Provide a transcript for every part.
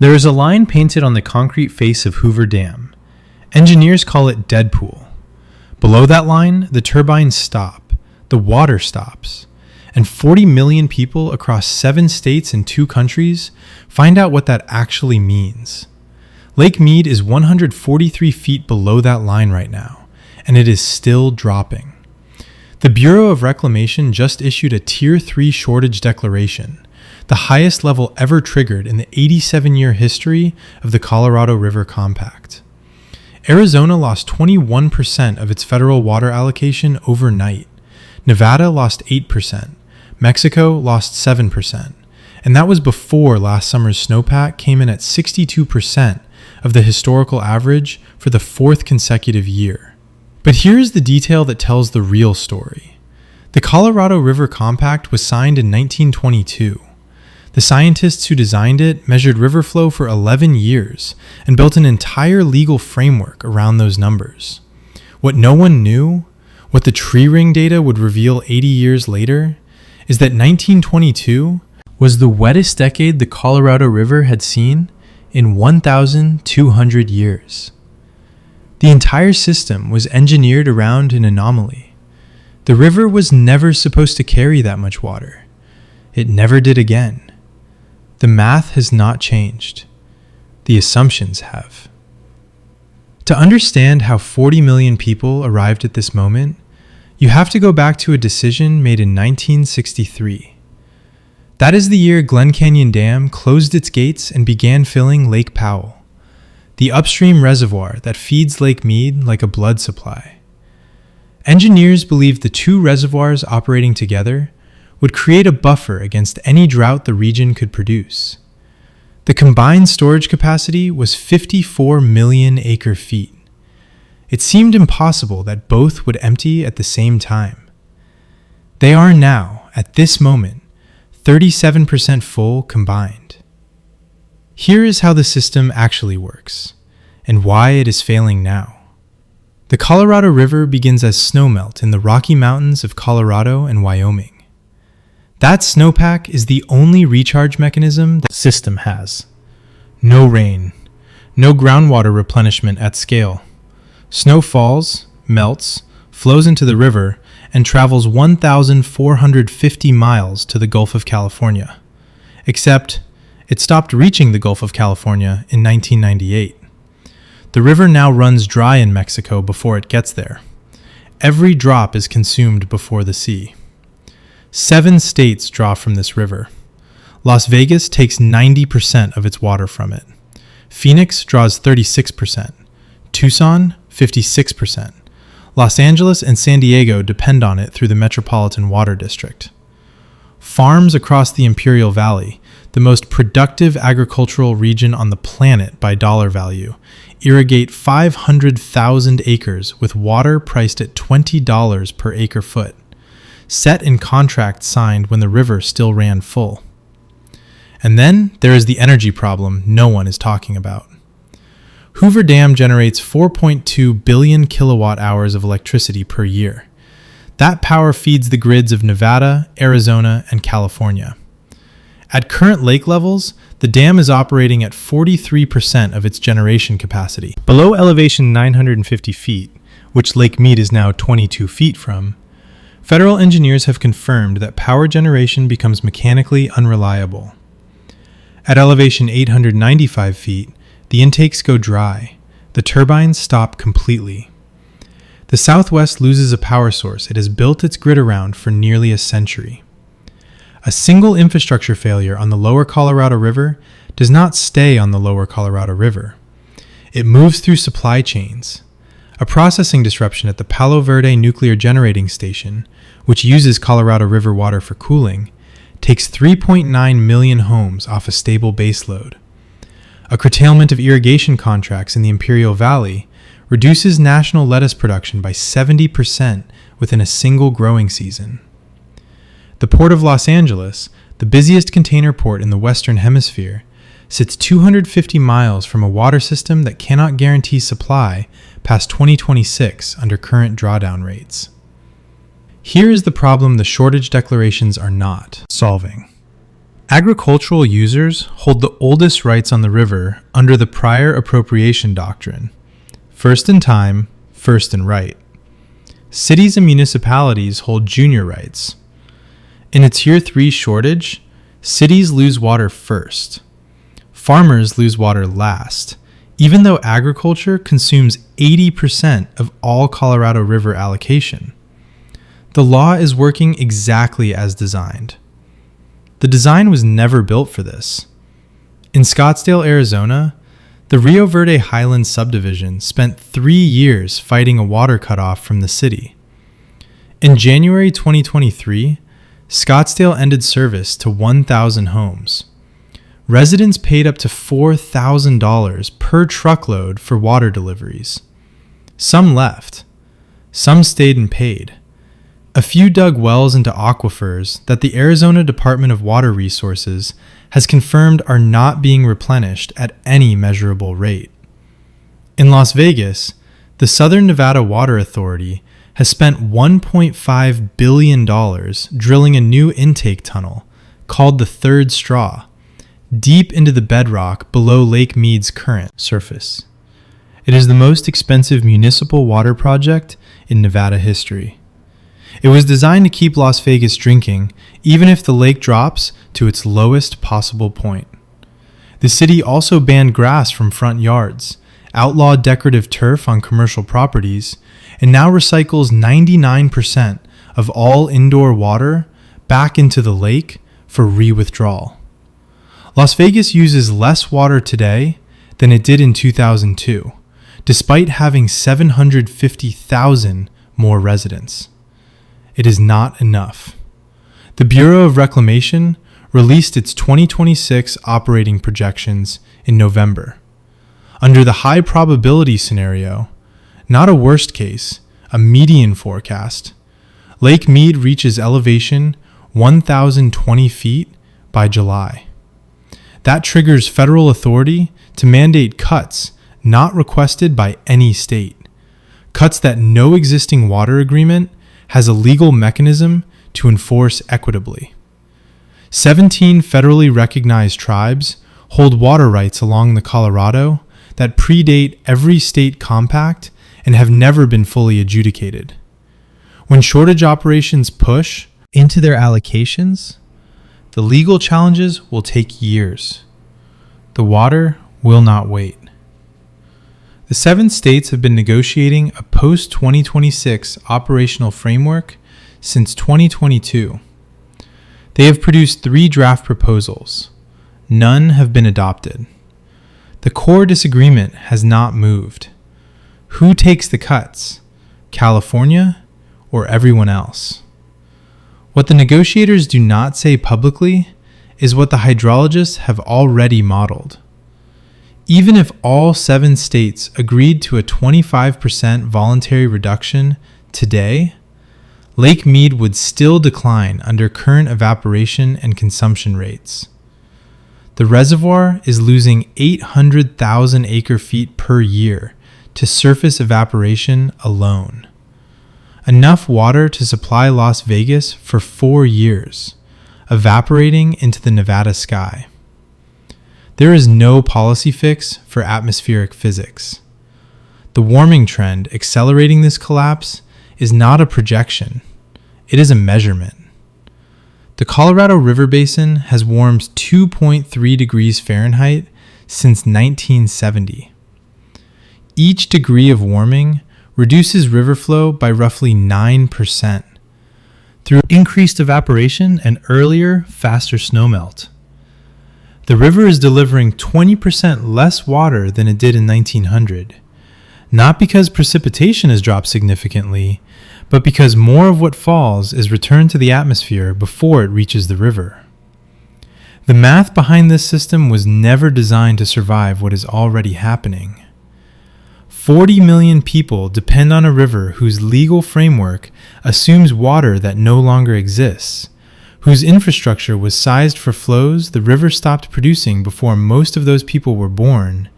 There is a line painted on the concrete face of Hoover Dam. Engineers call it Deadpool. Below that line, the turbines stop, the water stops, and 40 million people across 7 states and 2 countries find out what that actually means. Lake Mead is 143 feet below that line right now, and it is still dropping. The Bureau of Reclamation just issued a Tier 3 shortage declaration, the highest level ever triggered in the 87-year history of the Colorado River Compact. Arizona lost 21% of its federal water allocation overnight. Nevada lost 8%. Mexico lost 7%. And that was before last summer's snowpack came in at 62% of the historical average for the 4th consecutive year. But here's the detail that tells the real story. The Colorado River Compact was signed in 1922. The scientists who designed it measured river flow for 11 years and built an entire legal framework around those numbers. What no one knew, what the tree ring data would reveal 80 years later, is that 1922 was the wettest decade the Colorado River had seen in 1,200 years. The entire system was engineered around an anomaly. The river was never supposed to carry that much water. It never did again. The math has not changed. The assumptions have. To understand how 40 million people arrived at this moment, you have to go back to a decision made in 1963. That is the year Glen Canyon Dam closed its gates and began filling Lake Powell, the upstream reservoir that feeds Lake Mead like a blood supply. Engineers believed the 2 reservoirs operating together would create a buffer against any drought the region could produce. The combined storage capacity was 54 million acre-feet. It seemed impossible that both would empty at the same time. They are now, at this moment, 37% full combined. Here is how the system actually works, and why it is failing now. The Colorado River begins as snowmelt in the Rocky Mountains of Colorado and Wyoming. That snowpack is the only recharge mechanism the system has. No rain, no groundwater replenishment at scale. Snow falls, melts, flows into the river, and travels 1,450 miles to the Gulf of California. Except, it stopped reaching the Gulf of California in 1998. The river now runs dry in Mexico before it gets there. Every drop is consumed before the sea. 7 states draw from this river. Las Vegas takes 90% of its water from it. Phoenix draws 36%. Tucson, 56%. Los Angeles and San Diego depend on it through the Metropolitan Water District. Farms across the Imperial Valley, the most productive agricultural region on the planet by dollar value, irrigate 500,000 acres with water priced at $20 per acre foot, set in contracts signed when the river still ran full. And then there is the energy problem no one is talking about. Hoover Dam generates 4.2 billion kilowatt hours of electricity per year. That power feeds the grids of Nevada, Arizona, and California. At current lake levels, the dam is operating at 43% of its generation capacity. Below elevation 950 feet, which Lake Mead is now 22 feet from, federal engineers have confirmed that power generation becomes mechanically unreliable. At elevation 895 feet, the intakes go dry. The turbines stop completely. The Southwest loses a power source it has built its grid around for nearly a century. A single infrastructure failure on the lower Colorado River does not stay on the lower Colorado River. It moves through supply chains. A processing disruption at the Palo Verde Nuclear Generating Station, which uses Colorado River water for cooling, takes 3.9 million homes off a stable baseload. A curtailment of irrigation contracts in the Imperial Valley reduces national lettuce production by 70% within a single growing season. The Port of Los Angeles, the busiest container port in the Western Hemisphere, sits 250 miles from a water system that cannot guarantee supply past 2026 under current drawdown rates. Here is the problem the shortage declarations are not solving. Agricultural users hold the oldest rights on the river under the prior appropriation doctrine, first in time, first in right. Cities and municipalities hold junior rights. In a Tier 3 shortage, cities lose water first. Farmers lose water last, even though agriculture consumes 80% of all Colorado River allocation. The law is working exactly as designed. The design was never built for this. In Scottsdale, Arizona, the Rio Verde Highlands subdivision spent 3 years fighting a water cutoff from the city. In January 2023, Scottsdale ended service to 1,000 homes. Residents paid up to $4,000 per truckload for water deliveries. Some left. Some stayed and paid. A few dug wells into aquifers that the Arizona Department of Water Resources has confirmed are not being replenished at any measurable rate. In Las Vegas, the Southern Nevada Water Authority has spent $1.5 billion drilling a new intake tunnel called the Third Straw, deep into the bedrock below Lake Mead's current surface. It is the most expensive municipal water project in Nevada history. It was designed to keep Las Vegas drinking, even if the lake drops to its lowest possible point. The city also banned grass from front yards, outlawed decorative turf on commercial properties, and now recycles 99% of all indoor water back into the lake for re-withdrawal. Las Vegas uses less water today than it did in 2002, despite having 750,000 more residents. It is not enough. The Bureau of Reclamation released its 2026 operating projections in November. Under the high probability scenario, not a worst case, a median forecast, Lake Mead reaches elevation 1,020 feet by July. That triggers federal authority to mandate cuts not requested by any state, cuts that no existing water agreement has a legal mechanism to enforce equitably. 17 federally recognized tribes hold water rights along the Colorado that predate every state compact and have never been fully adjudicated. When shortage operations push into their allocations, the legal challenges will take years. The water will not wait. The 7 states have been negotiating a post-2026 operational framework since 2022. They have produced 3 draft proposals. None have been adopted. The core disagreement has not moved. Who takes the cuts? California or everyone else? What the negotiators do not say publicly is what the hydrologists have already modeled. Even if all 7 states agreed to a 25% voluntary reduction today, Lake Mead would still decline under current evaporation and consumption rates. The reservoir is losing 800,000 acre-feet per year to surface evaporation alone. Enough water to supply Las Vegas for 4 years, evaporating into the Nevada sky. There is no policy fix for atmospheric physics. The warming trend accelerating this collapse is not a projection, it is a measurement. The Colorado River Basin has warmed 2.3 degrees Fahrenheit since 1970. Each degree of warming reduces river flow by roughly 9% through increased evaporation and earlier, faster snowmelt. The river is delivering 20% less water than it did in 1900, not because precipitation has dropped significantly, but because more of what falls is returned to the atmosphere before it reaches the river. The math behind this system was never designed to survive what is already happening. 40 million people depend on a river whose legal framework assumes water that no longer exists, whose infrastructure was sized for flows the river stopped producing before most of those people were born,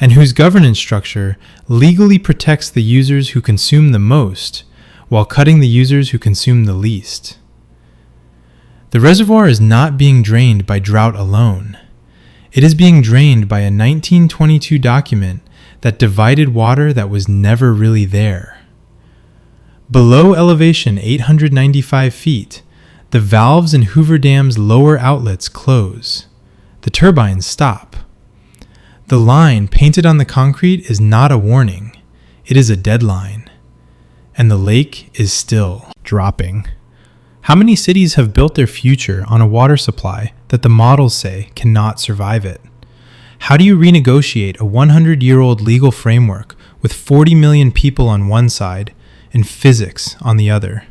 and whose governance structure legally protects the users who consume the most while cutting the users who consume the least. The reservoir is not being drained by drought alone. It is being drained by a 1922 document that divided water that was never really there. Below elevation 895 feet, the valves in Hoover Dam's lower outlets close. The turbines stop. The line painted on the concrete is not a warning. It is a deadline. And the lake is still dropping. How many cities have built their future on a water supply that the models say cannot survive it? How do you renegotiate a 100-year-old legal framework with 40 million people on one side and physics on the other?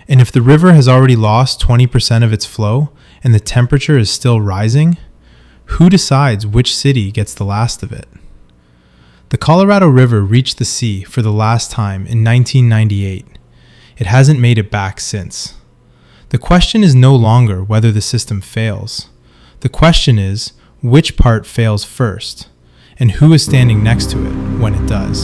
And if the river has already lost 20% of its flow and the temperature is still rising, who decides which city gets the last of it? The Colorado River reached the sea for the last time in 1998. It hasn't made it back since. The question is no longer whether the system fails. The question is which part fails first, and who is standing next to it when it does.